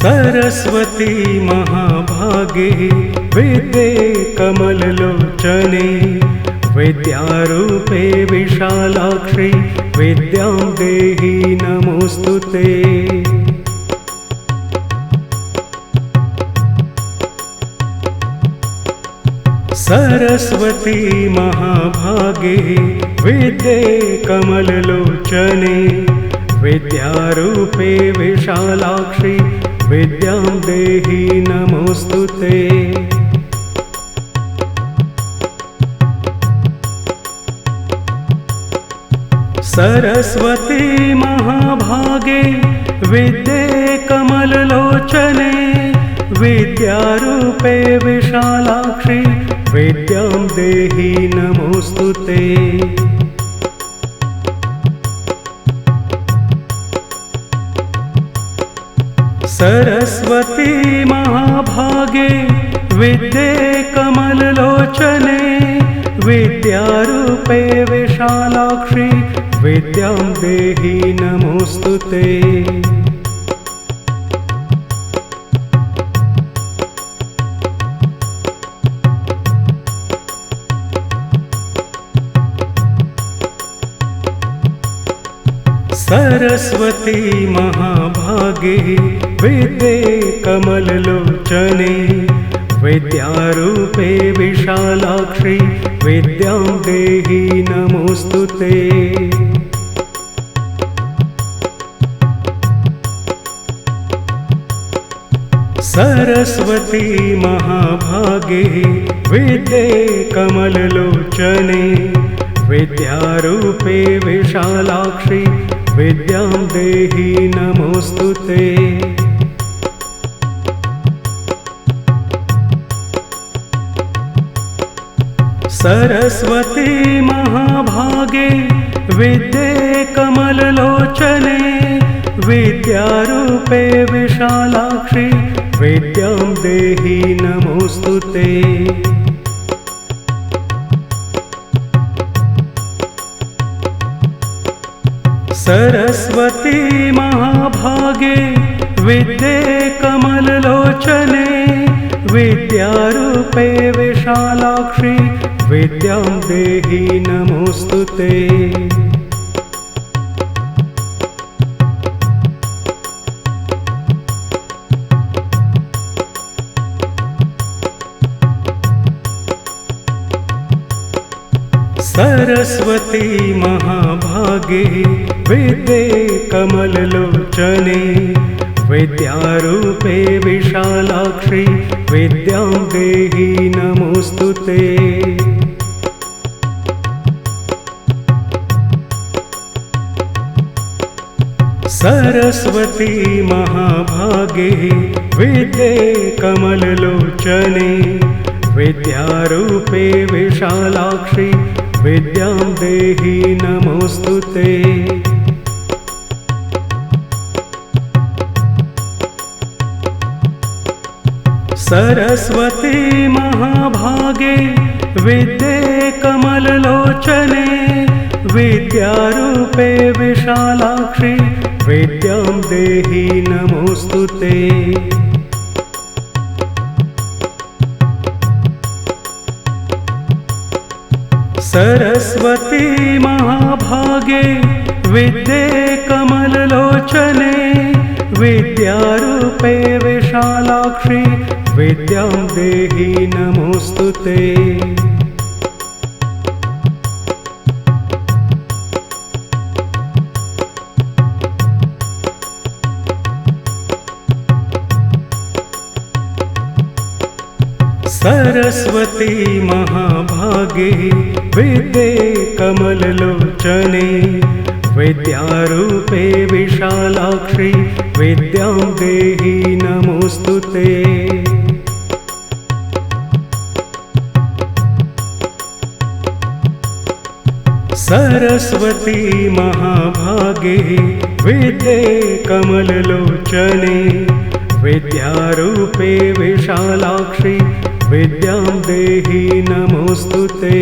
सरस्वती महाभागे विद्ये कमललोचने विद्यारूपे विशालाक्षि विद्यां देहि नमोस्तुते। सरस्वती महाभागे विद्ये कमललोचने विद्यारूपे विशालाक्षि विद्यां देहि नमोस्तुते। सरस्वती महाभागे विद्ये कमललोचने विद्यारूपे विशालाक्षि विद्यां देहि नमोस्तुते। सरस्वती महाभागे विद्ये कमललोचने विद्यारूपे विशालाक्षि विद्यां देहि नमोस्तुते। सरस्वती महाभागे विद्ये कमललोचने विद्यारूपे विशालाक्षि विद्यां देहि नमोस्तुते। सरस्वती महाभागे विद्ये कमललोचने विद्यारूपे विशालाक्षि विद्यां देहि नमोस्तुते। सरस्वती महाभागे विद्ये कमललोचने विद्यारूपे विशालाक्षि विद्यां देहि नमोस्तुते। सरस्वती महाभागे विद्ये कमललोचने विद्यारूपे विशालाक्षि विद्यां देहि नमोस्तुते। सरस्वती महाभागे विद्ये कमललोचने विद्यारूपे विशालाक्षि विद्यां देहि नमोस्तुते। सरस्वती महाभागे विद्ये कमललोचने विद्यारूपे विशालाक्षि विद्यां देहि नमोस्तुते। सरस्वती महाभागे विद्ये कमललोचने विद्यारूपे विशालाक्षि विद्यां देहि नमोस्तुते। सरस्वती महाभागे विद्ये कमललोचने विद्यारूपे विशालाक्षि विद्यां देहि नमोस्तुते। सरस्वती महाभागे विद्ये कमललोचने विद्यारूपे विशालाक्षि विद्यां देहि नमोस्तुते। सरस्वती महाभागे विद्ये कमललोचने विद्यारूपे विशालाक्षि विद्यां देहि नमोस्तुते।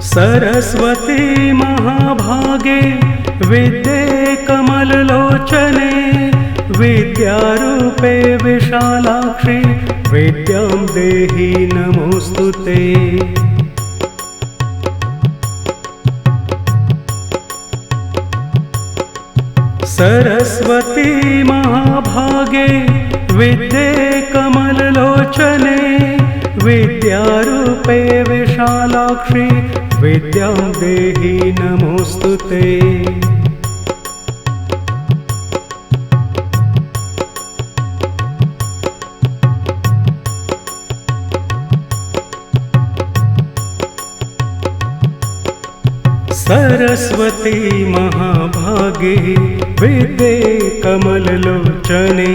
सरस्वती महाभागे महाभागे विद्ये कमललोचने विद्यारूपे विशालाक्षि विद्यां देहि नमोऽस्तु ते। सरस्वती महाभागे विद्ये कमललोचने विद्यारूपे विशालाक्षि विद्यां देहि नमोऽस्तु ते। सरस्वती महाभागे विद्ये कमललोचने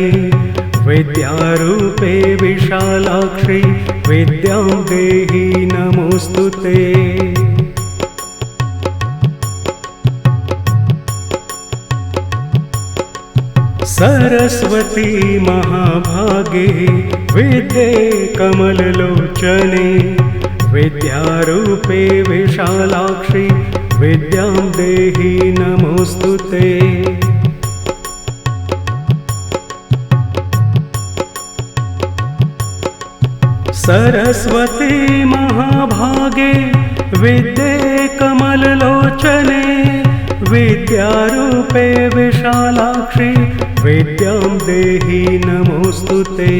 विद्यारूपे विशालाक्षि विद्यां देहि नमोऽस्तु ते। सरस्वती महाभागे विद्ये कमललोचने विद्यारूपे विशालाक्षि विद्यां देहि नमोऽस्तु ते। सरस्वती महाभागे विद्ये कमललोचने विद्यारूपे विशालाक्षि विद्यां देहि नमोऽस्तु ते।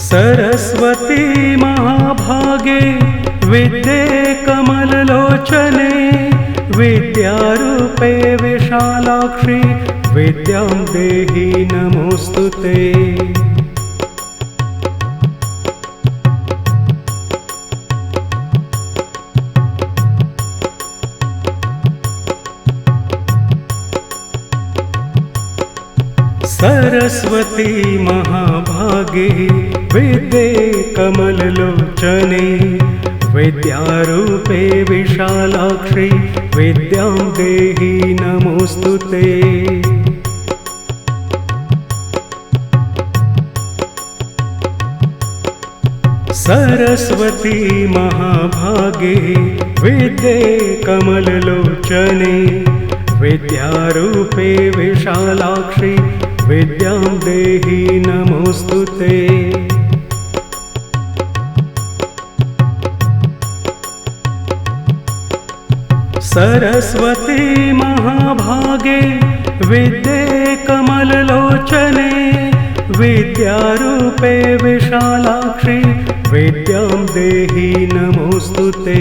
सरस्वती महाभागे विद्ये कमललोचने विद्यारूपे विशालाक्षि विद्यां देहि नमोऽस्तु ते। सरस्वती महाभागे विद्ये कमललोचने विद्यारूपे विशालाक्षि विद्यां देहि नमोऽस्तु ते। सरस्वती महाभागे विद्ये कमललोचने विद्यारूपे विशालाक्षि विद्यां देहि नमोऽस्तु ते। सरस्वती महाभागे विद्ये कमललोचने विद्यारूपे विशालाक्षि विद्यां देहि नमोऽस्तु ते।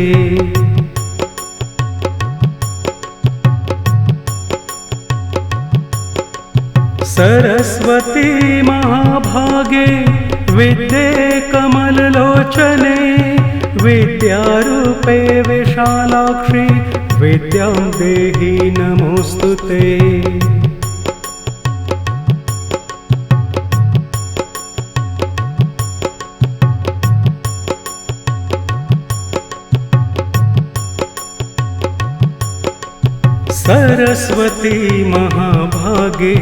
सरस्वती महाभागे विद्ये कमललोचने विद्यारूपे विशालाक्षि विद्यां देहि नमोऽस्तु ते। सरस्वती महाभागे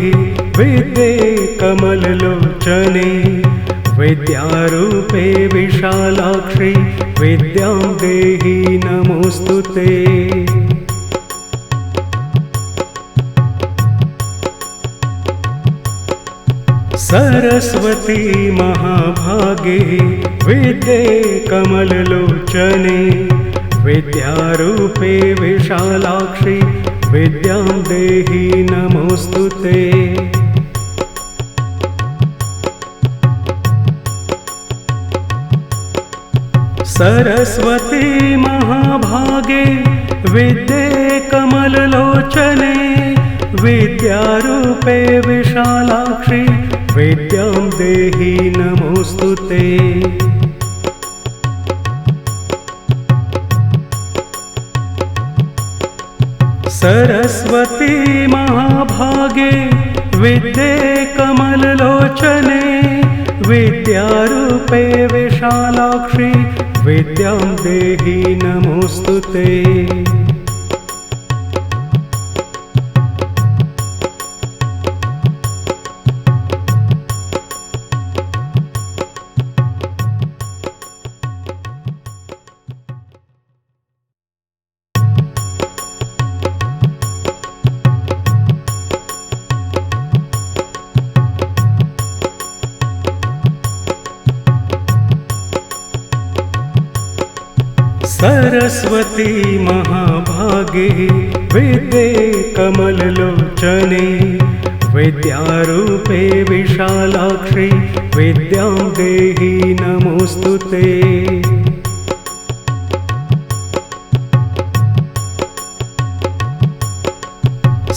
विद्ये कमललोचने विद्यारूपे विशालाक्षि विद्यां देहि नमोऽस्तु ते। सरस्वती महाभागे विद्ये कमललोचने विद्यारूपे विशालाक्षि विद्यां देहि नमोऽस्तु ते। सरस्वती महाभागे विद्ये कमललोचने विद्यारूपे विशालाक्षि विद्यां देहि नमोऽस्तु ते। सरस्वती महाभागे विद्ये कमललोचने विद्यारूपे विशालाक्षि विद्यां देहि नमोऽस्तु ते। सरस्वती महाभागे विद्ये कमललोचने विद्यारूपे विशालाक्षि विद्यां देहि नमोस्तुते।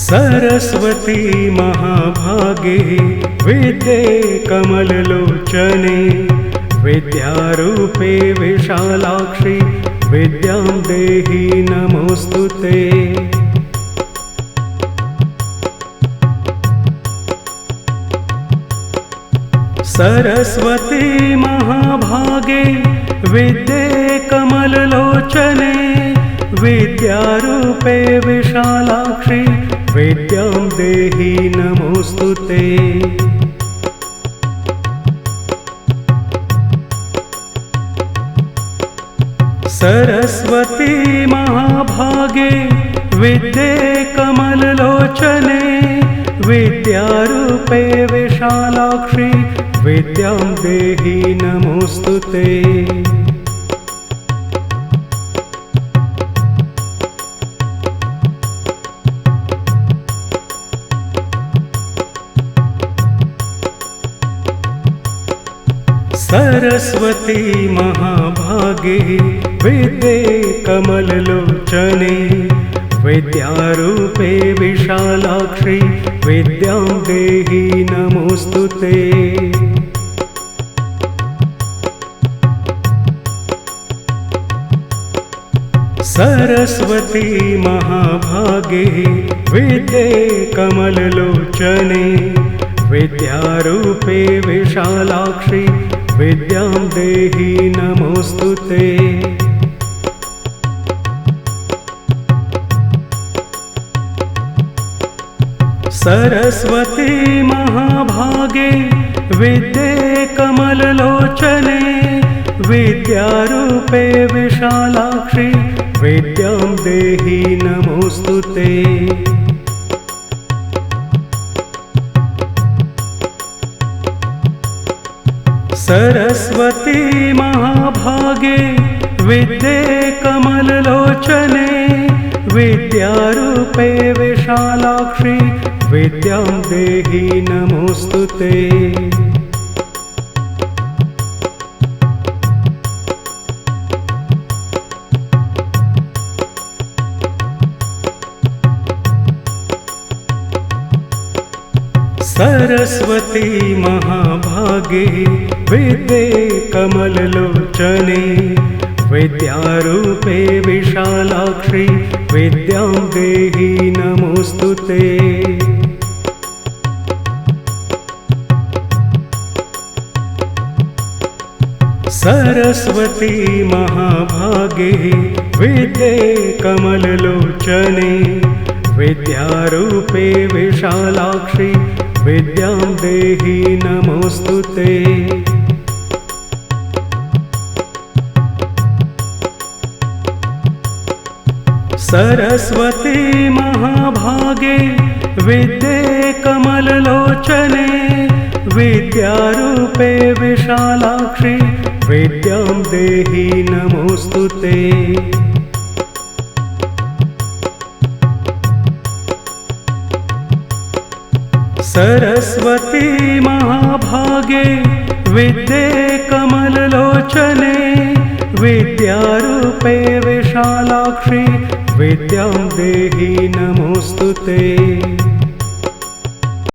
सरस्वती महाभागे विद्ये कमललोचने विद्यारूपे विशालाक्षि विद्यां देहि नमोस्तुते। सरस्वती महाभागे विद्ये कमललोचने विद्यारूपे विशालाक्षि विद्यां देहि नमोस्तुते। सरस्वती महाभागे विद्ये कमललोचने विद्यारूपे विशालाक्षि विद्यां देहि नमोस्तुते। सरस्वती महाभागे विद्ये कमललोचने विद्यारूपे विशालाक्षि विद्यां देहि नमोस्तुते। सरस्वती महाभागे विद्ये कमललोचने विद्यारूपे विशालाक्षि विद्यां देहि नमोस्तुते। सरस्वती महाभागे विद्ये कमललोचने विद्यारूपे विशालाक्षि विद्यां देहि नमोस्तुते। सरस्वती महाभागे विद्ये कमललोचने विद्यारूपे विशालाक्षि विद्यां देहि नमोस्तुते। सरस्वती महाभागे विद्ये कमललोचने विद्यारूपे विशालाक्षि विद्यां देहि नमोस्तुते। सरस्वती महाभागे विद्ये कमललोचने विद्यारूपे विशालाक्षि विद्यां देहि नमोस्तुते। सरस्वती महाभागे विद्ये कमललोचने विद्यारूपे विशालाक्षि विद्यां देहि नमोस्तुते। सरस्वती महाभागे विद्ये कमललोचने विद्यारूपे विशालाक्षि विद्यां देहि नमोस्तुते।